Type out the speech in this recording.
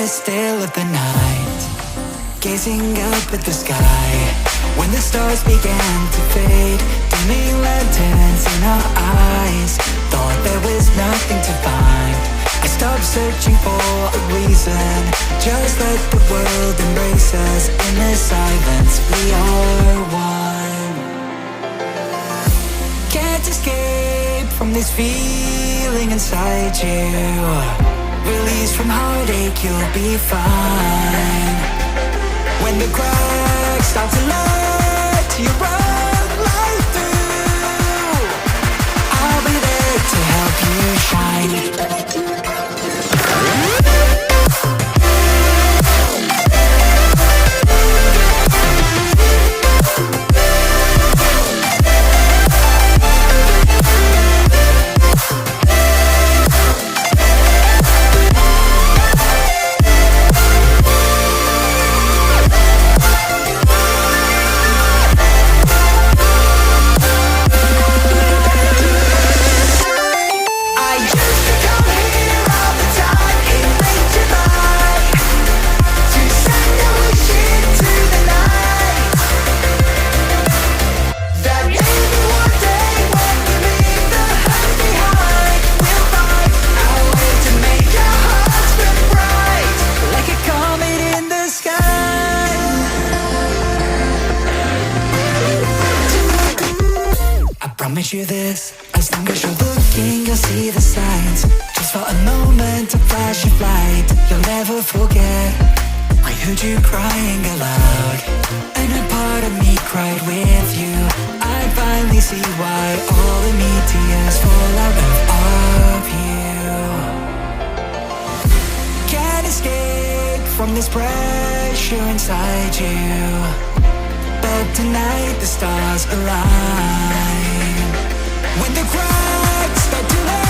still of the night, gazing up at the sky. When the stars began to fade, dimming lanterns in our eyes, thought there was nothing to find. I stopped searching for a reason, just let the world embrace us. In the silence we are one. Can't escape from this feeling inside you. Release from heartache, you'll be fine. When the cracks start to let you run right through, I'll be there to help you shine. Promise you this, as long as you're looking, you'll see the signs. Just for a moment, a flash of light, you'll never forget. I heard you crying aloud, and a part of me cried with you. I finally see why all the meteors fall out of you. Can't escape from this pressure inside you, but tonight the stars align. When the cracks start to